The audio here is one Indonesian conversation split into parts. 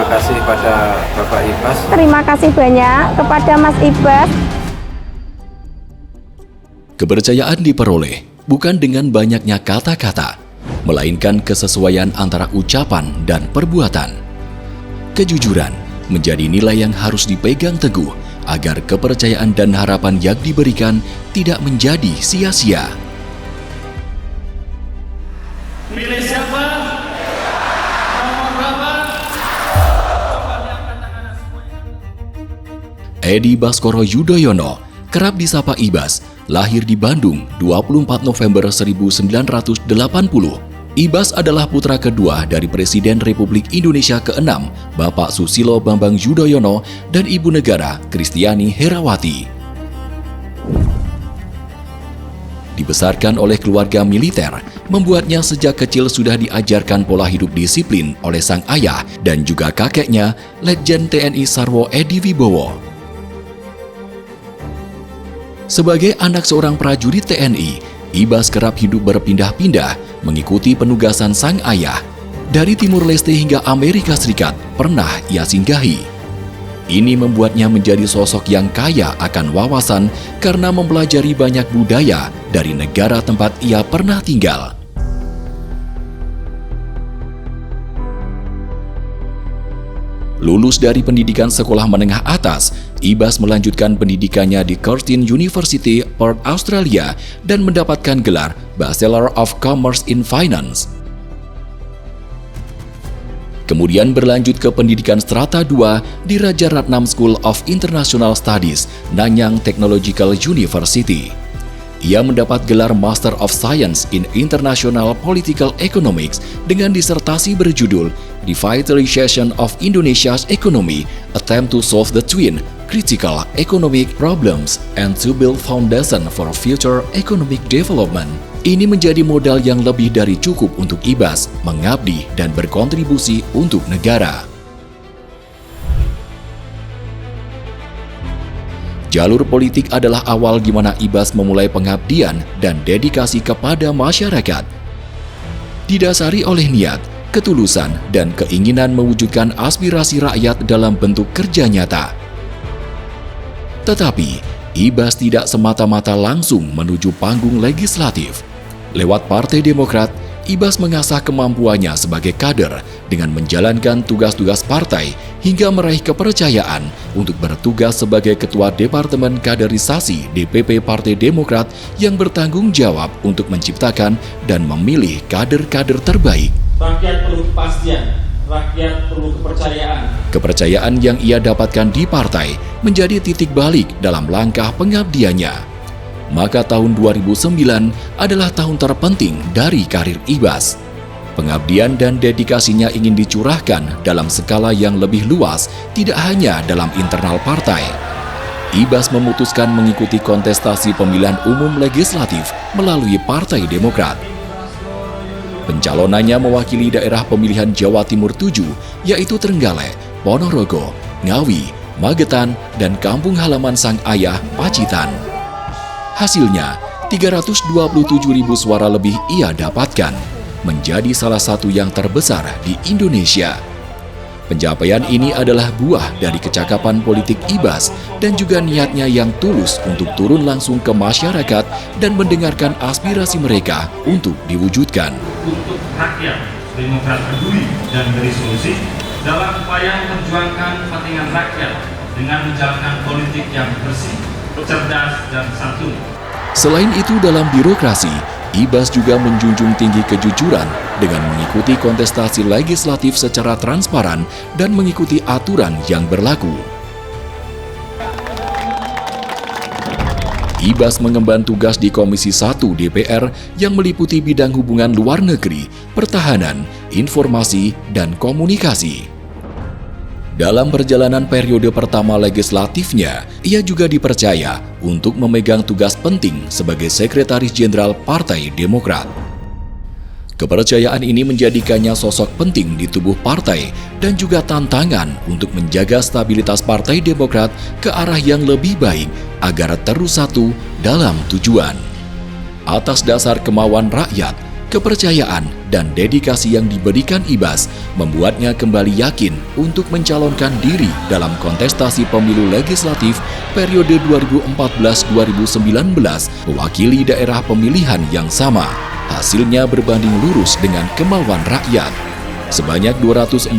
kasih pada Bapak Ibas. Terima kasih banyak kepada Mas Ibas. Kepercayaan diperoleh bukan dengan banyaknya kata-kata, melainkan kesesuaian antara ucapan dan perbuatan. Kejujuran menjadi nilai yang harus dipegang teguh agar kepercayaan dan harapan yang diberikan tidak menjadi sia-sia. Pilih siapa? Nomor berapa? Edi Baskoro Yudhoyono, kerap disapa Ibas, lahir di Bandung 24 November 1980. Ibas adalah putra kedua dari Presiden Republik Indonesia ke-6, Bapak Susilo Bambang Yudhoyono, dan Ibu Negara Kristiani Herawati. Dibesarkan oleh keluarga militer, membuatnya sejak kecil sudah diajarkan pola hidup disiplin oleh sang ayah dan juga kakeknya, Letjen TNI Sarwo Edi Wibowo. Sebagai anak seorang prajurit TNI, Ibas kerap hidup berpindah-pindah mengikuti penugasan sang ayah. Dari Timur Leste hingga Amerika Serikat pernah ia singgahi. Ini membuatnya menjadi sosok yang kaya akan wawasan karena mempelajari banyak budaya dari negara tempat ia pernah tinggal. Lulus dari pendidikan sekolah menengah atas, Ibas melanjutkan pendidikannya di Curtin University, Perth, Australia dan mendapatkan gelar Bachelor of Commerce in Finance. Kemudian berlanjut ke pendidikan strata 2 di Rajaratnam School of International Studies, Nanyang Technological University. Ia mendapat gelar Master of Science in International Political Economics dengan disertasi berjudul Revitalization of Indonesia's Economy, Attempt to Solve the Twin Critical Economic Problems and to Build Foundation for Future Economic Development. Ini menjadi modal yang lebih dari cukup untuk Ibas mengabdi dan berkontribusi untuk negara. Jalur politik adalah awal di mana Ibas memulai pengabdian dan dedikasi kepada masyarakat. Didasari oleh niat, ketulusan, dan keinginan mewujudkan aspirasi rakyat dalam bentuk kerja nyata. Tetapi, Ibas tidak semata-mata langsung menuju panggung legislatif. Lewat Partai Demokrat, Ibas mengasah kemampuannya sebagai kader dengan menjalankan tugas-tugas partai hingga meraih kepercayaan untuk bertugas sebagai Ketua Departemen Kaderisasi DPP Partai Demokrat yang bertanggung jawab untuk menciptakan dan memilih kader-kader terbaik. Rakyat perlu kepastian, rakyat perlu kepercayaan. Kepercayaan yang ia dapatkan di partai menjadi titik balik dalam langkah pengabdiannya. Maka tahun 2009 adalah tahun terpenting dari karir Ibas. Pengabdian dan dedikasinya ingin dicurahkan dalam skala yang lebih luas, tidak hanya dalam internal partai. Ibas memutuskan mengikuti kontestasi pemilihan umum legislatif melalui Partai Demokrat. Pencalonannya mewakili daerah pemilihan Jawa Timur 7, yaitu Trenggalek, Ponorogo, Ngawi, Magetan, dan kampung halaman sang ayah, Pacitan. Hasilnya, 327.000 suara lebih ia dapatkan, menjadi salah satu yang terbesar di Indonesia. Pencapaian ini adalah buah dari kecakapan politik Ibas dan juga niatnya yang tulus untuk turun langsung ke masyarakat dan mendengarkan aspirasi mereka untuk diwujudkan. Untuk rakyat, Demokrat peduli dan beri solusi dalam upaya memperjuangkan kepentingan rakyat dengan menjalankan politik yang bersih, cerdas, dan santun. Selain itu, dalam birokrasi, Ibas juga menjunjung tinggi kejujuran dengan mengikuti kontestasi legislatif secara transparan dan mengikuti aturan yang berlaku. Ibas mengemban tugas di Komisi 1 DPR yang meliputi bidang hubungan luar negeri, pertahanan, informasi, dan komunikasi. Dalam perjalanan periode pertama legislatifnya, ia juga dipercaya untuk memegang tugas penting sebagai Sekretaris Jenderal Partai Demokrat. Kepercayaan ini menjadikannya sosok penting di tubuh partai dan juga tantangan untuk menjaga stabilitas Partai Demokrat ke arah yang lebih baik agar terus satu dalam tujuan. Atas dasar kemauan rakyat, Kepercayaan dan dedikasi yang diberikan Ibas membuatnya kembali yakin untuk mencalonkan diri dalam kontestasi pemilu legislatif periode 2014-2019 mewakili daerah pemilihan yang sama. Hasilnya berbanding lurus dengan kemauan rakyat. Sebanyak 243.000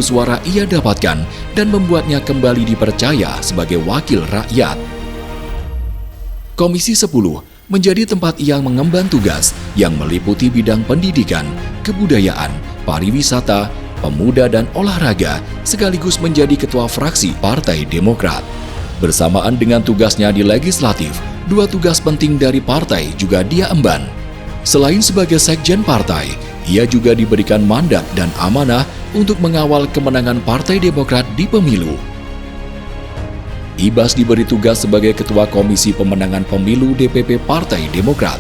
suara ia dapatkan dan membuatnya kembali dipercaya sebagai wakil rakyat. Komisi 10 menjadi tempat ia mengemban tugas yang meliputi bidang pendidikan, kebudayaan, pariwisata, pemuda dan olahraga, sekaligus menjadi ketua fraksi Partai Demokrat. Bersamaan dengan tugasnya di legislatif, dua tugas penting dari partai juga dia emban. Selain sebagai sekjen partai, ia juga diberikan mandat dan amanah untuk mengawal kemenangan Partai Demokrat di pemilu. Ibas diberi tugas sebagai Ketua Komisi Pemenangan Pemilu DPP Partai Demokrat.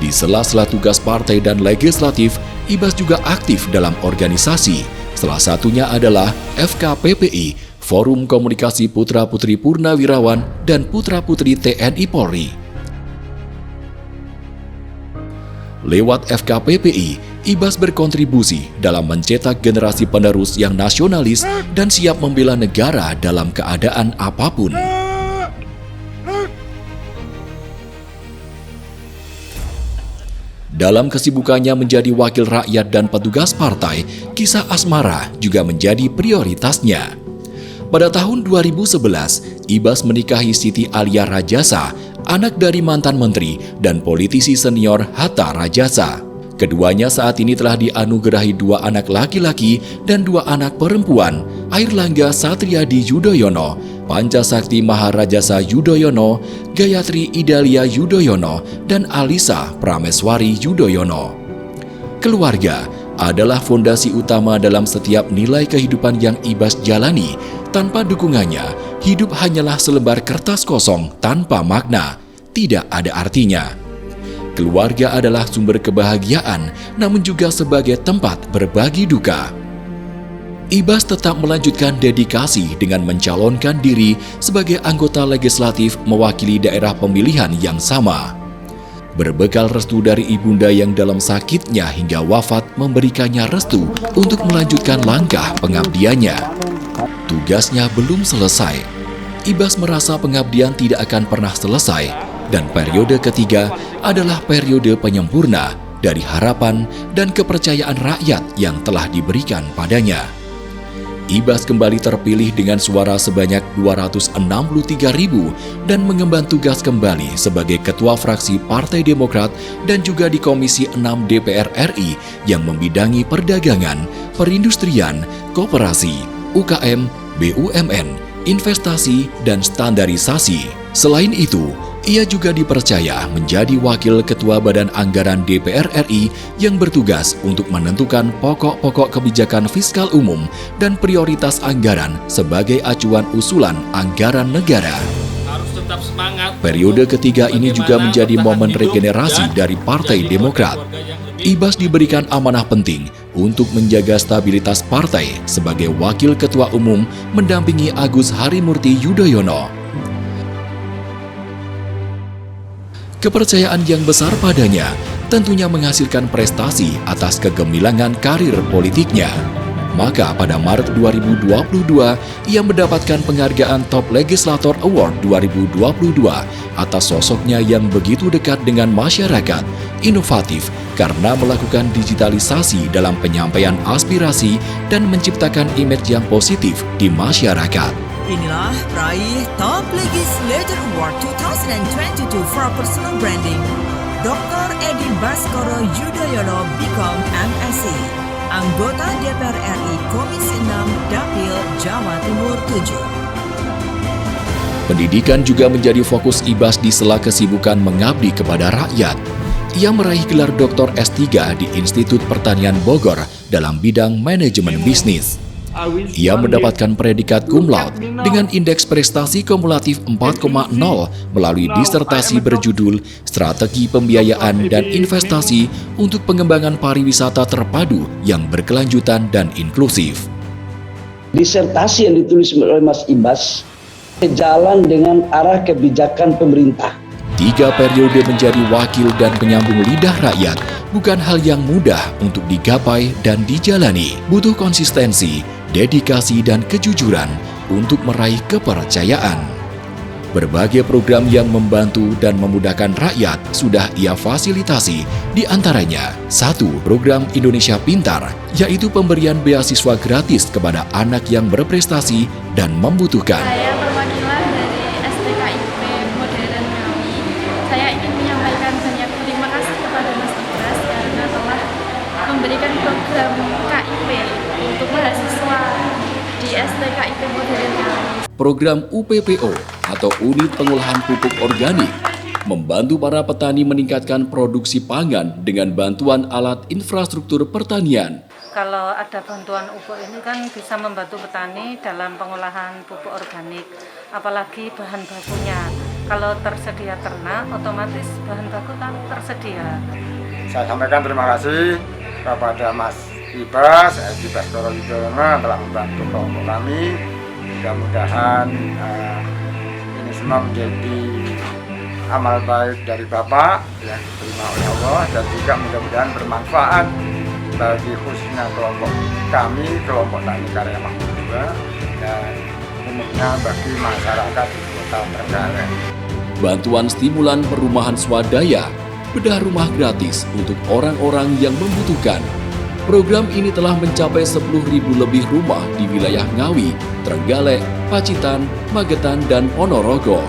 Di sela-sela tugas partai dan legislatif, Ibas juga aktif dalam organisasi. Salah satunya adalah FKPPI, Forum Komunikasi Putra-Putri Purnawirawan dan Putra-Putri TNI Polri. Lewat FKPPI, Ibas berkontribusi dalam mencetak generasi penerus yang nasionalis dan siap membela negara dalam keadaan apapun. Dalam kesibukannya menjadi wakil rakyat dan petugas partai, kisah asmara juga menjadi prioritasnya. Pada tahun 2011, Ibas menikahi Siti Alia Rajasa, anak dari mantan menteri dan politisi senior Hatta Rajasa. Keduanya saat ini telah dianugerahi 2 anak laki-laki dan 2 anak perempuan, Airlangga Satriadi Yudhoyono, Pancasakti Maharajasa Yudhoyono, Gayatri Idalia Yudhoyono, dan Alisa Prameswari Yudhoyono. Keluarga adalah fondasi utama dalam setiap nilai kehidupan yang Ibas jalani. Tanpa dukungannya, hidup hanyalah selembar kertas kosong tanpa makna, tidak ada artinya. Keluarga adalah sumber kebahagiaan, namun juga sebagai tempat berbagi duka. Ibas tetap melanjutkan dedikasi dengan mencalonkan diri sebagai anggota legislatif mewakili daerah pemilihan yang sama. Berbekal restu dari ibunda yang dalam sakitnya hingga wafat memberikannya restu untuk melanjutkan langkah pengabdiannya. Tugasnya belum selesai. Ibas merasa pengabdian tidak akan pernah selesai, dan periode ketiga adalah periode penyempurna dari harapan dan kepercayaan rakyat yang telah diberikan padanya. Ibas kembali terpilih dengan suara sebanyak 263.000 dan mengemban tugas kembali sebagai Ketua Fraksi Partai Demokrat dan juga di Komisi 6 DPR RI yang membidangi perdagangan, perindustrian, koperasi, UKM, BUMN, investasi, dan standarisasi. Selain itu, ia juga dipercaya menjadi Wakil Ketua Badan Anggaran DPR RI yang bertugas untuk menentukan pokok-pokok kebijakan fiskal umum dan prioritas anggaran sebagai acuan usulan anggaran negara. Harus tetap semangat. Periode ketiga ini juga menjadi momen regenerasi dari Partai Demokrat. Ibas diberikan amanah penting untuk menjaga stabilitas partai sebagai Wakil Ketua Umum mendampingi Agus Harimurti Yudhoyono. Kepercayaan yang besar padanya tentunya menghasilkan prestasi atas kegemilangan karir politiknya. Maka pada Maret 2022, ia mendapatkan penghargaan Top Legislator Award 2022 atas sosoknya yang begitu dekat dengan masyarakat, inovatif karena melakukan digitalisasi dalam penyampaian aspirasi dan menciptakan image yang positif di masyarakat. Inilah peraih Top Legislator Award 2022 for Personal Branding, Dr. Edi Baskoro Yudhoyono BCom MSc, anggota DPR RI Komisi 6 Dapil Jawa Timur 7. Pendidikan juga menjadi fokus Ibas di sela kesibukan mengabdi kepada rakyat. Ia meraih gelar Dr. S3 di Institut Pertanian Bogor dalam bidang manajemen bisnis. Ia mendapatkan predikat cum laude dengan indeks prestasi kumulatif 4,0 melalui disertasi berjudul Strategi Pembiayaan dan Investasi untuk Pengembangan Pariwisata Terpadu yang Berkelanjutan dan Inklusif. Disertasi yang ditulis oleh Mas Ibas sejalan dengan arah kebijakan pemerintah. 3 periode menjadi wakil dan penyambung lidah rakyat bukan hal yang mudah untuk digapai dan dijalani. Butuh konsistensi, dedikasi, dan kejujuran untuk meraih kepercayaan. Berbagai program yang membantu dan memudahkan rakyat sudah ia fasilitasi, di antaranya 1. Program Indonesia Pintar, yaitu pemberian beasiswa gratis kepada anak yang berprestasi dan membutuhkan. Saya perwakilan dari STKIP Modern Ngawi. Saya ingin menyampaikan banyak terima kasih kepada Mas Ibas karena telah memberikan program KIP untuk mahasiswa di STKIP Modern Ngawi. Program UPPO atau Unit Pengolahan Pupuk Organik membantu para petani meningkatkan produksi pangan dengan bantuan alat infrastruktur pertanian. Kalau ada bantuan UPO ini kan bisa membantu petani dalam pengolahan pupuk organik, apalagi bahan bakunya. Kalau tersedia ternak, otomatis bahan baku kan tersedia. Saya sampaikan terima kasih kepada Mas Ibas, Edi Baskoro Yudhoyono yang telah membantu kelompok kami. Mudah-mudahan ini semua menjadi amal baik dari Bapak yang diterima oleh Allah, dan juga mudah-mudahan bermanfaat bagi khususnya kelompok kami, kelompok Tani Karya Makmur II, dan umumnya bagi masyarakat di Kota Trenggalek. Bantuan stimulan perumahan swadaya, bedah rumah gratis untuk orang-orang yang membutuhkan. Program ini telah mencapai 10.000 lebih rumah di wilayah Ngawi, Trenggalek, Pacitan, Magetan, dan Ponorogo.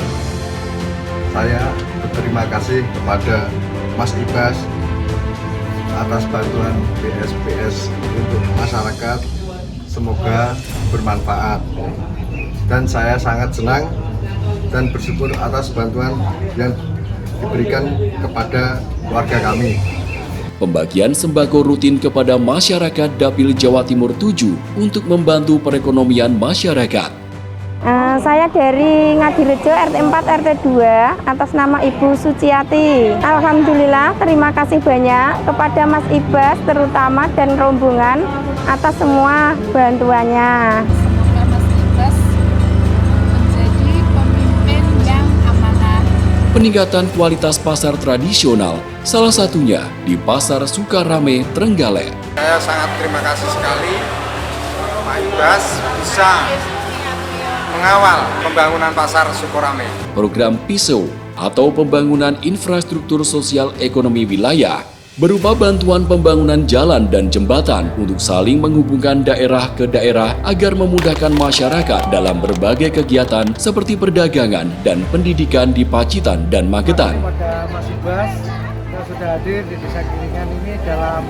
Saya berterima kasih kepada Mas Ibas atas bantuan BSPS untuk masyarakat, semoga bermanfaat. Dan saya sangat senang dan bersyukur atas bantuan yang diberikan kepada warga kami. Pembagian sembako rutin kepada masyarakat Dapil Jawa Timur 7 untuk membantu perekonomian masyarakat. Saya dari Ngadirejo RT 4 RT 2 atas nama Ibu Suciati. Alhamdulillah, terima kasih banyak kepada Mas Ibas terutama dan rombongan atas semua bantuannya. Semoga Mas Ibas menjadi pemimpin yang amanah. Peningkatan kualitas pasar tradisional, salah satunya di Pasar Sukarame, Trenggalek. Saya sangat terima kasih sekali Pak Ibas bisa mengawal pembangunan Pasar Sukarame. Program PISO atau Pembangunan Infrastruktur Sosial Ekonomi Wilayah berupa bantuan pembangunan jalan dan jembatan untuk saling menghubungkan daerah ke daerah agar memudahkan masyarakat dalam berbagai kegiatan seperti perdagangan dan pendidikan di Pacitan dan Magetan. Kepada Mas Ibas yang sudah hadir di Desa Giringan ini dalam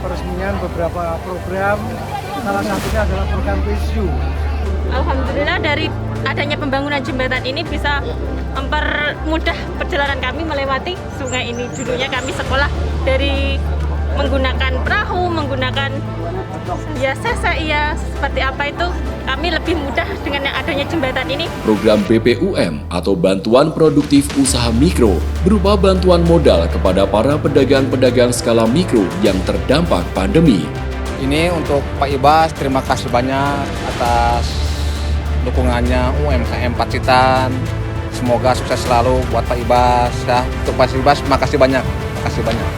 peresmian beberapa program, salah satunya adalah program PISU. Alhamdulillah dari adanya pembangunan jembatan ini bisa mempermudah perjalanan kami melewati sungai ini. Dulunya kami sekolah dari menggunakan perahu, menggunakan seperti apa itu, kami lebih mudah dengan yang adanya jembatan ini. Program BPUM atau Bantuan Produktif Usaha Mikro berupa bantuan modal kepada para pedagang-pedagang skala mikro yang terdampak pandemi. Ini untuk Pak Ibas, terima kasih banyak atas dukungannya UMKM Pacitan. Semoga sukses selalu buat Pak Ibas ya. Untuk Pak Ibas, makasih banyak.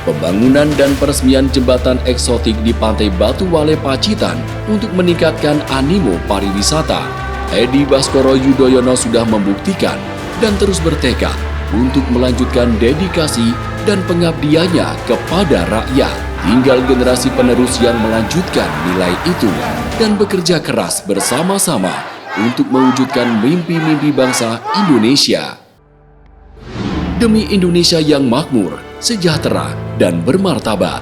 Pembangunan dan peresmian jembatan eksotik di Pantai Batu Wale Pacitan untuk meningkatkan animo pariwisata. Edi Baskoro Yudhoyono sudah membuktikan dan terus bertekad untuk melanjutkan dedikasi dan pengabdiannya kepada rakyat. Tinggal generasi penerus yang melanjutkan nilai itu dan bekerja keras bersama-sama untuk mewujudkan mimpi-mimpi bangsa Indonesia. Demi Indonesia yang makmur, sejahtera, dan bermartabat.